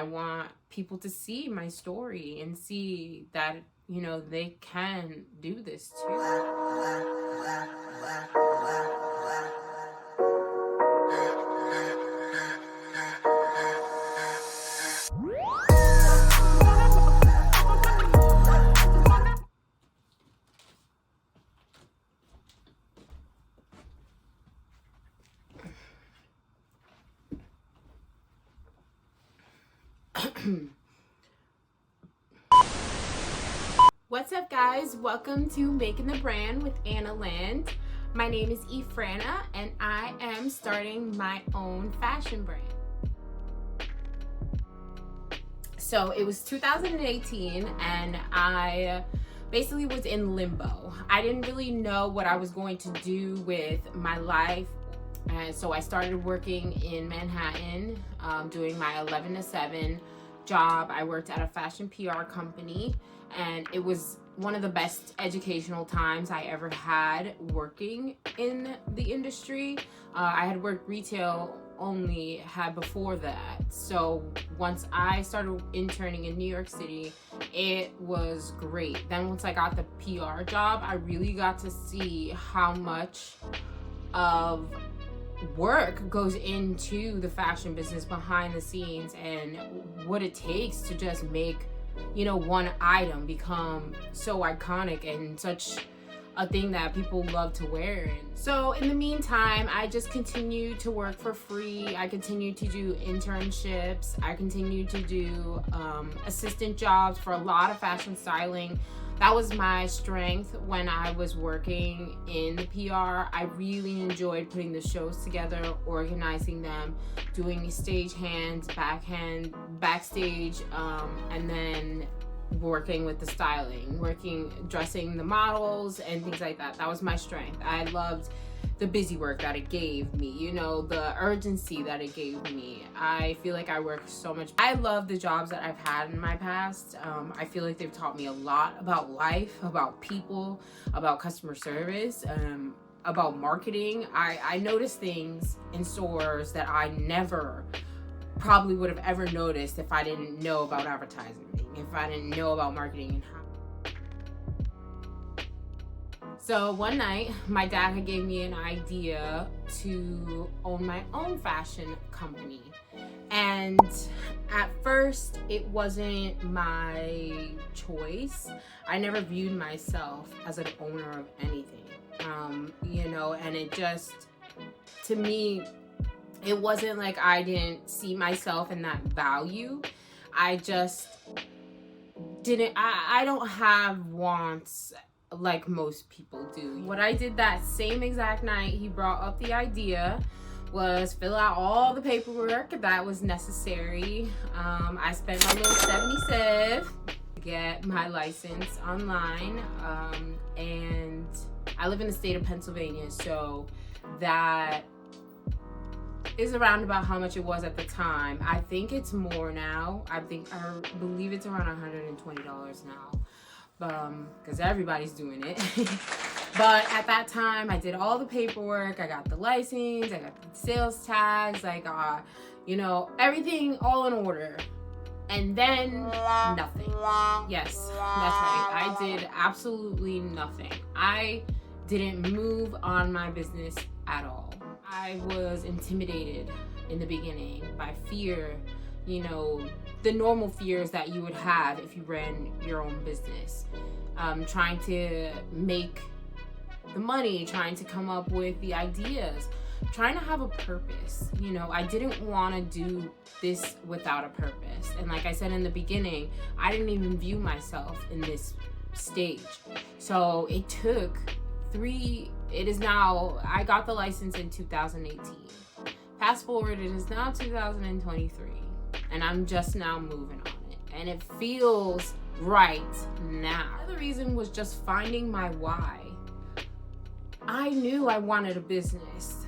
I want people to see my story and see that, you know, they can do this too. What's up, guys? Welcome to Making the Brand with Anna Land. My name is Efrana, and I am starting my own fashion brand. So it was 2018, and I basically was in limbo. I didn't really know what I was going to do with my life. And so I started working in Manhattan, doing my 11 to 7 job. I worked at a fashion PR company, and it was one of the best educational times I ever had working in the industry. I had worked retail only had before that. So once I started interning in New York City, it was great. Then once I got the PR job, I really got to see how much of work goes into the fashion business behind the scenes and what it takes to just make, you know, one item become so iconic and such a thing that people love to wear. And so in the meantime, I just continued to work for free. I continued to do internships. I continued to do assistant jobs for a lot of fashion styling. That was my strength when I was working in the PR. I really enjoyed putting the shows together, organizing them, doing stage hands, backstage, and then working with the styling, dressing the models and things like that. That was my strength. I loved the busy work that it gave me, you know, the urgency that it gave me. I feel like I worked so much. I love the jobs that I've had in my past. I feel like they've taught me a lot about life, about people, about customer service, about marketing. I noticed things in stores that I never probably would have ever noticed if I didn't know about advertising, if I didn't know about marketing and how. So one night, my dad had gave me an idea to own my own fashion company. And at first, it wasn't my choice. I never viewed myself as an owner of anything, you know, and it just, to me, it wasn't like I didn't see myself in that value. I just didn't, I don't have wants like most people do. What I did that same exact night he brought up the idea was fill out all the paperwork that was necessary. I spent my little 77 to get my license online, and I live in the state of Pennsylvania, so that is around about how much it was at the time. I think it's more now. I believe it's around $120 now. Because everybody's doing it. But at that time, I did all the paperwork. I got the license, I got the sales tags, I got, you know, everything all in order. And then nothing. Yes, that's right. I did absolutely nothing. I didn't move on my business at all. I was intimidated in the beginning by fear, you know, the normal fears that you would have if you ran your own business. Trying to make the money, trying to come up with the ideas, trying to have a purpose. You know, I didn't want to do this without a purpose. And like I said in the beginning, I didn't even view myself in this stage. So it took I got the license in 2018. Fast forward, it is now 2023. And I'm just now moving on it. And it feels right now. The other reason was just finding my why. I knew I wanted a business,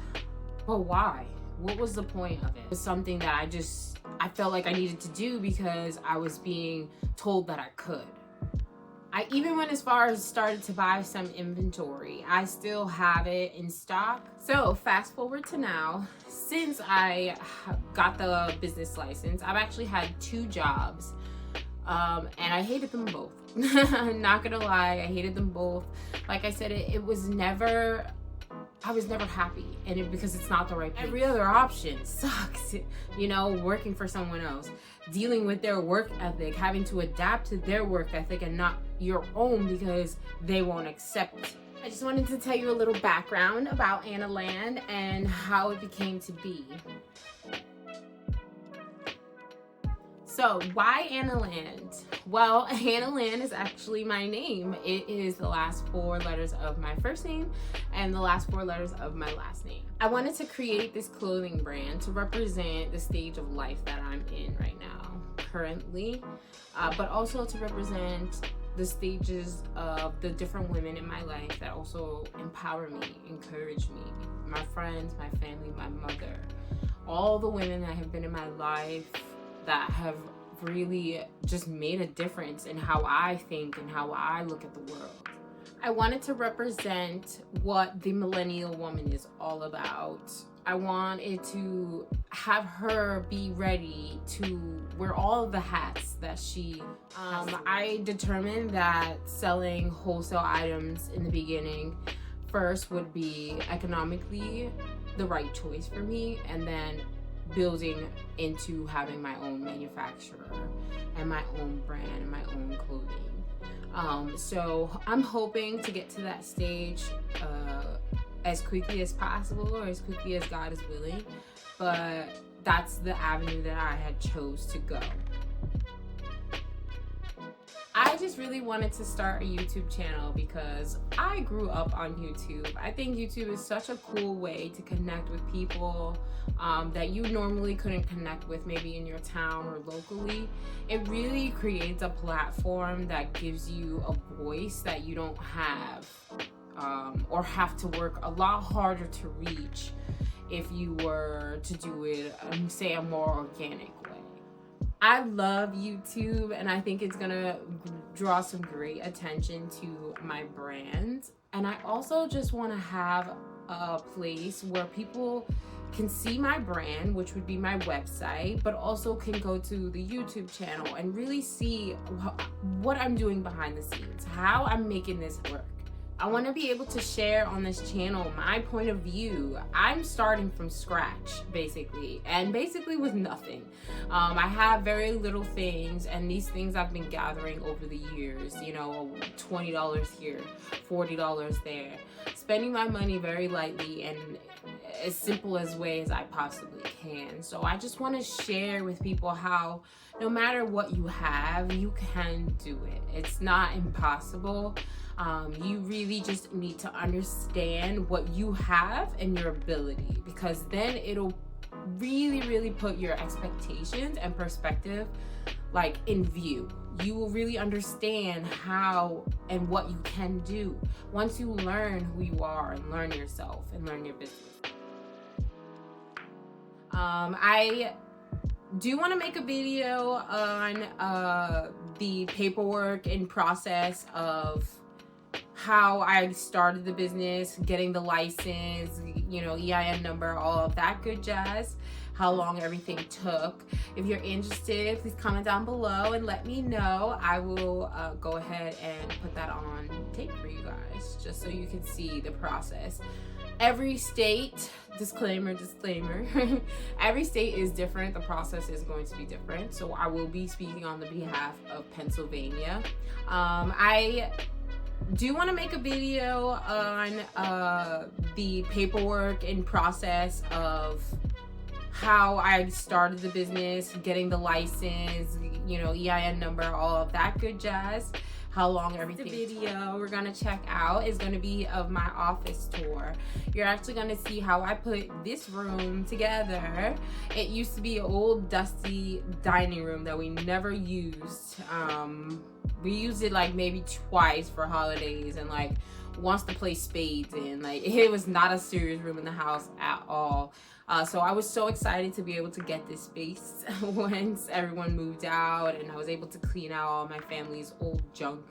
but why? What was the point of it? It was something that I felt like I needed to do because I was being told that I could. I even went as far as started to buy some inventory. I still have it in stock. So fast forward to now, since I got the business license, I've actually had 2 jobs, and I hated them both. I'm not gonna lie, I hated them both. Like I said, it was never, I was never happy, and because it's not the right place. Every other option sucks, you know, working for someone else, dealing with their work ethic, having to adapt to their work ethic and not your own because they won't accept. I just wanted to tell you a little background about Anna Land and how it became to be. So why Anna Land? Well, Anna Land is actually my name. It is the last 4 letters of my first name and the last 4 letters of my last name. I wanted to create this clothing brand to represent the stage of life that I'm in right now, currently, but also to represent the stages of the different women in my life that also empower me, encourage me, my friends, my family, my mother, all the women that have been in my life that have really just made a difference in how I think and how I look at the world. I wanted to represent what the millennial woman is all about. I wanted to have her be ready to wear all of the hats that she I determined that selling wholesale items in the beginning first would be economically the right choice for me, and then building into having my own manufacturer and my own brand and my own clothing. So I'm hoping to get to that stage as quickly as possible, or as quickly as God is willing, but that's the avenue that I had chose to go. I just really wanted to start a YouTube channel because I grew up on YouTube. I think YouTube is such a cool way to connect with people that you normally couldn't connect with maybe in your town or locally. It really creates a platform that gives you a voice that you don't have, or have to work a lot harder to reach if you were to do it, say, a more organic way. I love YouTube, and I think it's gonna draw some great attention to my brand. And I also just want to have a place where people can see my brand, which would be my website, but also can go to the YouTube channel and really see what I'm doing behind the scenes, how I'm making this work. I want to be able to share on this channel my point of view. I'm starting from scratch, basically with nothing. I have very little things, and these things I've been gathering over the years, you know, $20 here, $40 there, spending my money very lightly and as simple as way as I possibly can. So I just want to share with people how no matter what you have, you can do it. It's not impossible. You really just need to understand what you have and your ability, because then it'll really put your expectations and perspective like in view. You will really understand how and what you can do once you learn who you are and learn yourself and learn your business. I do want to make a video on the paperwork and process of how I started the business, getting the license, you know, EIN number, all of that good jazz, how long everything took. If you're interested, please comment down below and let me know. I will go ahead and put that on tape for you guys, just so you can see the process. Every state, disclaimer, every state is different. The process is going to be different. So I will be speaking on the behalf of Pennsylvania. I do want to make a video on the paperwork and process of how I started the business, getting the license, you know, EIN number, all of that good jazz. How long everything. The video we're gonna check out is gonna be of my office tour. You're actually gonna see how I put this room together. It used to be an old dusty dining room that we never used. We used it like maybe twice for holidays and like once to play spades in. Like, it was not a serious room in the house at all. So I was so excited to be able to get this space once everyone moved out, and I was able to clean out all my family's old junk.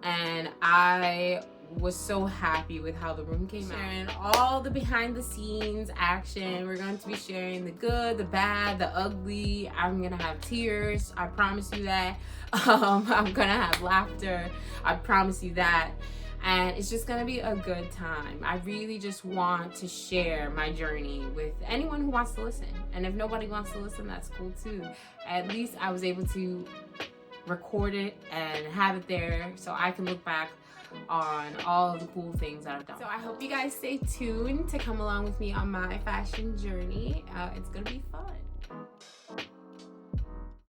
and I was so happy with how the room came out. Sharing all the behind the scenes action. We're going to be sharing the good, the bad, the ugly. I'm gonna have tears, I promise you that. I'm gonna have laughter, I promise you that. And it's just gonna be a good time. I really just want to share my journey with anyone who wants to listen. And if nobody wants to listen, that's cool too. At least I was able to record it and have it there so I can look back on all of the cool things that I've done. So I hope you guys stay tuned to come along with me on my fashion journey. It's gonna be fun.